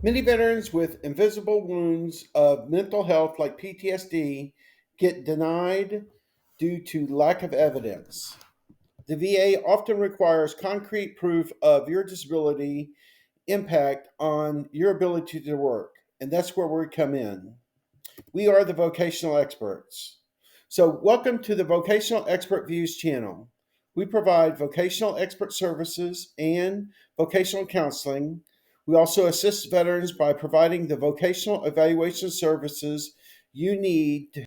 Many veterans with invisible wounds of mental health, like PTSD, get denied due to lack of evidence. The VA often requires concrete proof of your disability impact on your ability to work, and that's where we come in. We are the vocational experts. So, welcome to the Vocational Expert Views channel. We provide vocational expert services and vocational counseling. We also assist veterans by providing the vocational evaluation services you need to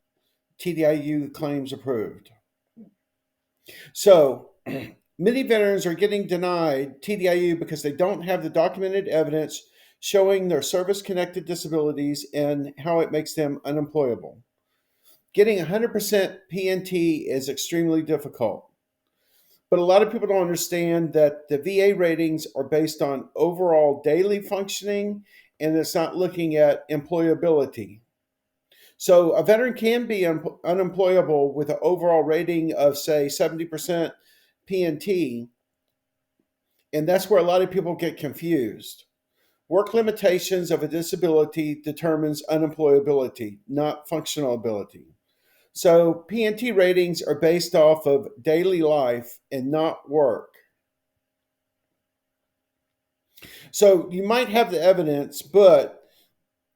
TDIU claims approved. So, many veterans are getting denied TDIU because they don't have the documented evidence showing their service connected disabilities and how it makes them unemployable. Getting 100% PNT is extremely difficult. But a lot of people don't understand that the VA ratings are based on overall daily functioning and it's not looking at employability. So a veteran can be unemployable with an overall rating of, say, 70% PNT, and that's where a lot of people get confused. Work limitations of a disability determines unemployability, not functional ability. So PNT ratings are based off of daily life and not work. So you might have the evidence, but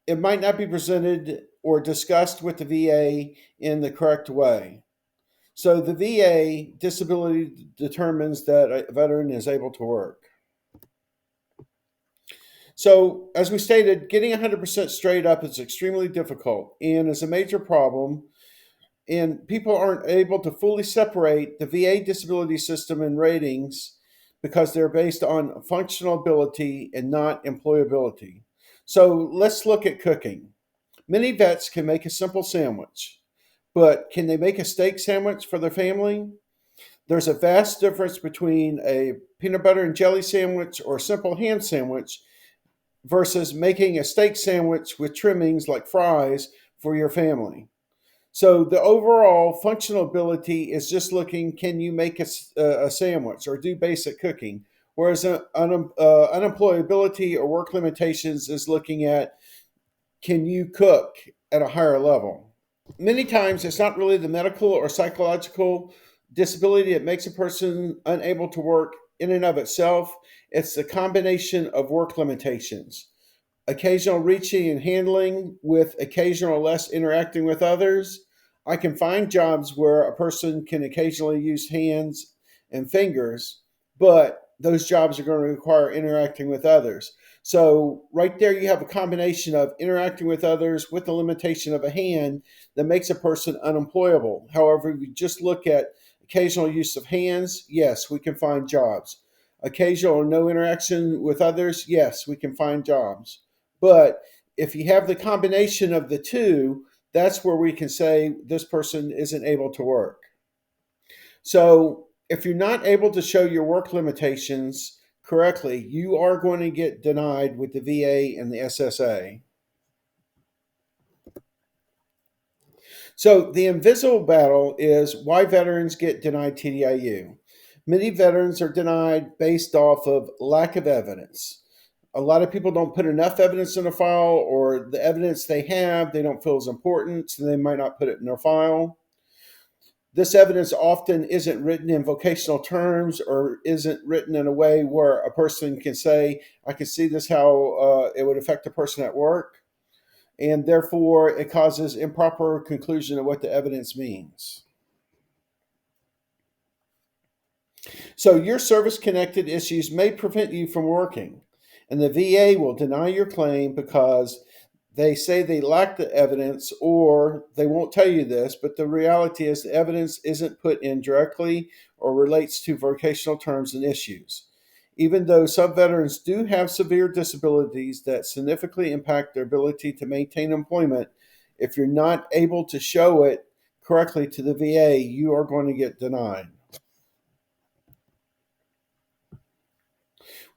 it might not be presented or discussed with the VA in the correct way. So the VA disability determines that a veteran is able to work. So, as we stated, getting 100% straight up is extremely difficult and is a major problem. And people aren't able to fully separate the VA disability system and ratings because they're based on functional ability and not employability. So, let's look at cooking. Many vets can make a simple sandwich, but can they make a steak sandwich for their family? There's a vast difference between a peanut butter and jelly sandwich or a simple ham sandwich versus making a steak sandwich with trimmings like fries for your family. So the overall functional ability is just looking, can you make a sandwich or do basic cooking? Whereas unemployability or work limitations is looking at, can you cook at a higher level? Many times it's not really the medical or psychological disability that makes a person unable to work in and of itself. It's the combination of work limitations, occasional reaching and handling with occasional less interacting with others. I can find jobs where a person can occasionally use hands and fingers, but those jobs are going to require interacting with others. So, right there, you have a combination of interacting with others with the limitation of a hand that makes a person unemployable. However, if we just look at occasional use of hands, yes, we can find jobs. Occasional or no interaction with others, yes, we can find jobs. But if you have the combination of the two, that's where we can say this person isn't able to work. So if you're not able to show your work limitations correctly, you are going to get denied with the VA and the SSA. So the invisible battle is why veterans get denied TDIU. Many veterans are denied based off of lack of evidence. A lot of people don't put enough evidence in a file, or the evidence they have they don't feel is important, so they might not put it in their file. This evidence often isn't written in vocational terms or isn't written in a way where a person can say, I can see this how it would affect a person at work. And therefore, it causes improper conclusion of what the evidence means. So, your service connected issues may prevent you from working, and the VA will deny your claim because they say they lack the evidence, or they won't tell you this, but the reality is the evidence isn't put in directly or relates to vocational terms and issues. Even though some veterans do have severe disabilities that significantly impact their ability to maintain employment, if you're not able to show it correctly to the VA, you are going to get denied.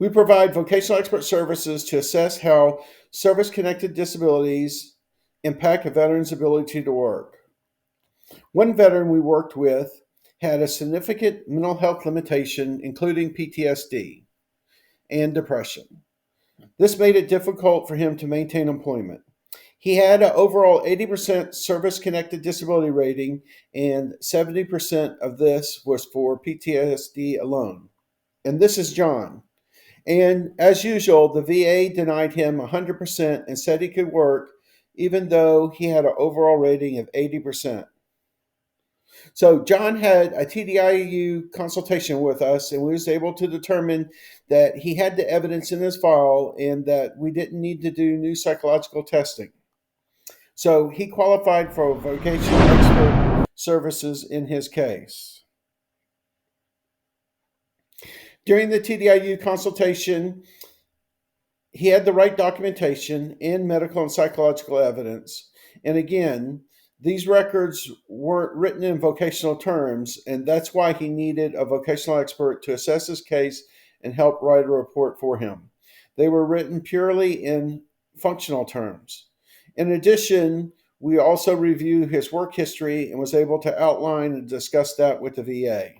We provide vocational expert services to assess how service connected disabilities impact a veteran's ability to work. One veteran we worked with had a significant mental health limitation, including PTSD and depression. This made it difficult for him to maintain employment. He had an overall 80% service connected disability rating, and 70% of this was for PTSD alone. And this is John. And as usual, the VA denied him 100% and said he could work, even though he had an overall rating of 80%. So John had a TDIU consultation with us, and we was able to determine that he had the evidence in his file and that we didn't need to do new psychological testing. So he qualified for vocational expert services in his case. During the TDIU consultation, he had the right documentation and medical and psychological evidence. And again, these records weren't written in vocational terms, and that's why he needed a vocational expert to assess his case and help write a report for him. They were written purely in functional terms. In addition, we also reviewed his work history and was able to outline and discuss that with the VA.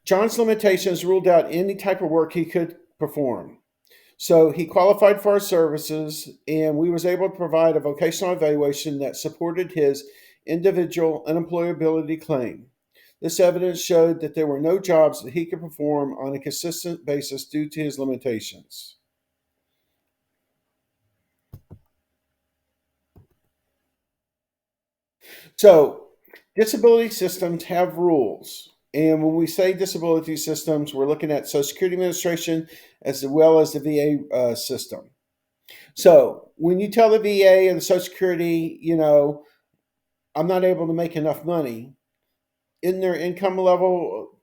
John's limitations ruled out any type of work he could perform. So he qualified for our services, and we was able to provide a vocational evaluation that supported his individual unemployability claim. This evidence showed that there were no jobs that he could perform on a consistent basis due to his limitations. So, disability systems have rules. And when we say disability systems, we're looking at Social Security Administration as well as the VA system. So, when you tell the VA and the Social Security, I'm not able to make enough money, in their income level,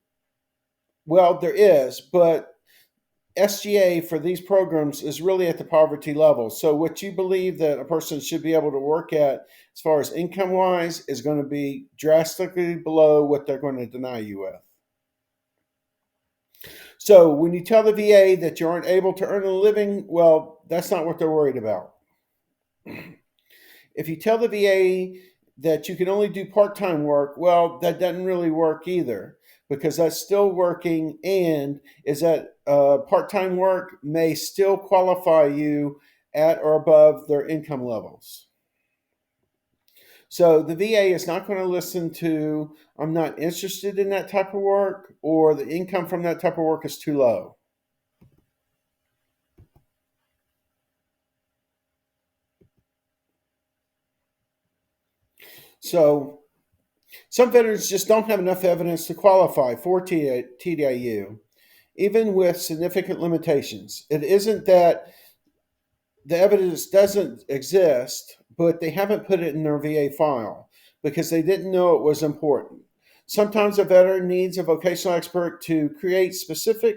well, there is, but SGA for these programs is really at the poverty level. So what you believe that a person should be able to work at as far as income wise is going to be drastically below what they're going to deny you with. So when you tell the VA that you aren't able to earn a living, well, that's not what they're worried about. If you tell the VA that you can only do part-time work, well, that doesn't really work either, because that's still working, and is that part-time work may still qualify you at or above their income levels. So the VA is not going to listen to, I'm not interested in that type of work, or the income from that type of work is too low. So some veterans just don't have enough evidence to qualify for TDIU, even with significant limitations. It isn't that the evidence doesn't exist, but they haven't put it in their VA file because they didn't know it was important. Sometimes a veteran needs a vocational expert to create specific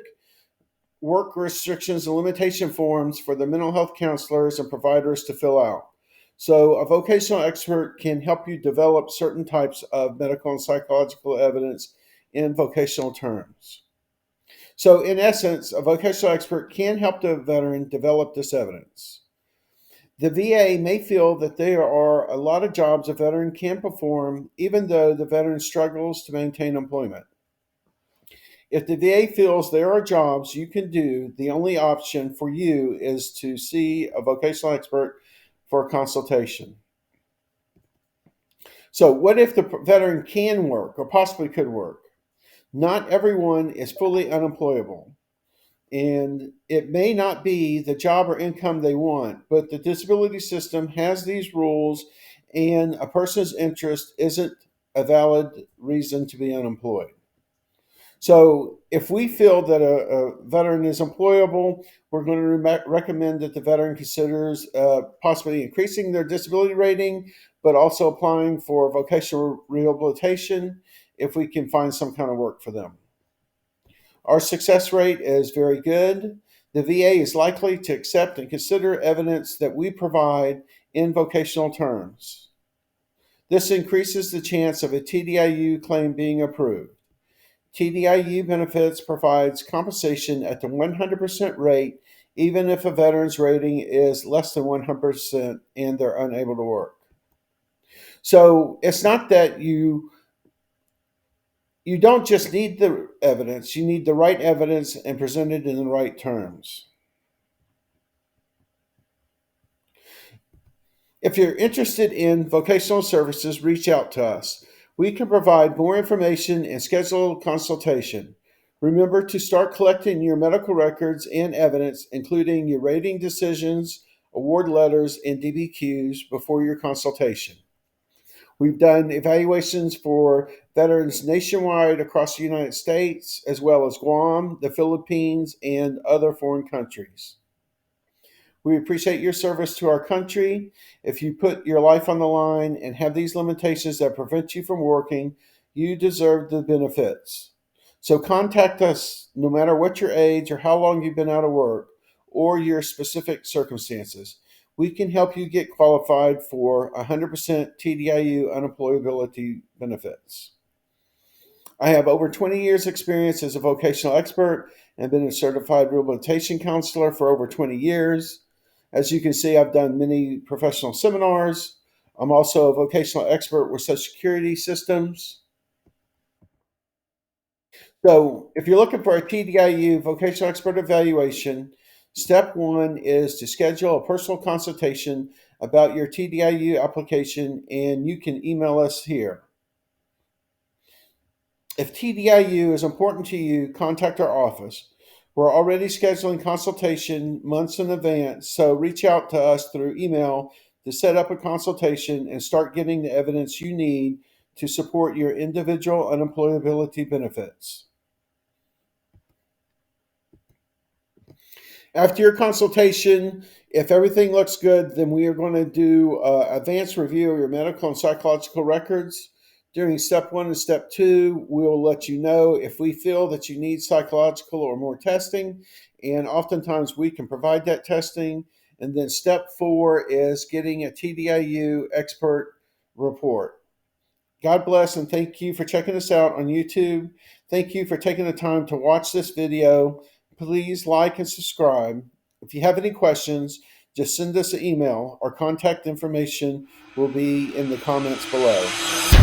work restrictions and limitation forms for the mental health counselors and providers to fill out. So, a vocational expert can help you develop certain types of medical and psychological evidence in vocational terms. So, in essence, a vocational expert can help the veteran develop this evidence. The VA may feel that there are a lot of jobs a veteran can perform, even though the veteran struggles to maintain employment. If the VA feels there are jobs you can do, the only option for you is to see a vocational expert for a consultation. So, what if the veteran can work or possibly could work? Not everyone is fully unemployable, and it may not be the job or income they want, but the disability system has these rules, and a person's interest isn't a valid reason to be unemployed. So, if we feel that a veteran is employable, we're going to recommend that the veteran considers possibly increasing their disability rating, but also applying for vocational rehabilitation if we can find some kind of work for them. Our success rate is very good. The VA is likely to accept and consider evidence that we provide in vocational terms. This increases the chance of a TDIU claim being approved. TDIU benefits provides compensation at the 100% rate, even if a veteran's rating is less than 100% and they're unable to work. So it's not that you You don't just need the evidence, you need the right evidence and presented in the right terms. If you're interested in vocational services, reach out to us. We can provide more information and schedule a consultation. Remember to start collecting your medical records and evidence, including your rating decisions, award letters, and DBQs before your consultation. We've done evaluations for veterans nationwide across the United States, as well as Guam, the Philippines, and other foreign countries. We appreciate your service to our country. If you put your life on the line and have these limitations that prevent you from working, you deserve the benefits. So contact us no matter what your age or how long you've been out of work or your specific circumstances. We can help you get qualified for 100% TDIU unemployability benefits. I have over 20 years experience as a vocational expert and been a certified rehabilitation counselor for over 20 years. As you can see, I've done many professional seminars. I'm also a vocational expert with Social Security systems. So, if you're looking for a TDIU Vocational Expert Evaluation, step one is to schedule a personal consultation about your TDIU application, and you can email us here. If TDIU is important to you, contact our office. We're already scheduling consultation months in advance, so reach out to us through email to set up a consultation and start getting the evidence you need to support your individual unemployability benefits. After your consultation, if everything looks good, then we are going to do an advanced review of your medical and psychological records. During step one and step two, we'll let you know if we feel that you need psychological or more testing, and oftentimes we can provide that testing. And then step four is getting a TDIU expert report. God bless, and thank you for checking us out on YouTube. Thank you for taking the time to watch this video. Please like and subscribe. If you have any questions, just send us an email. Our contact information will be in the comments below.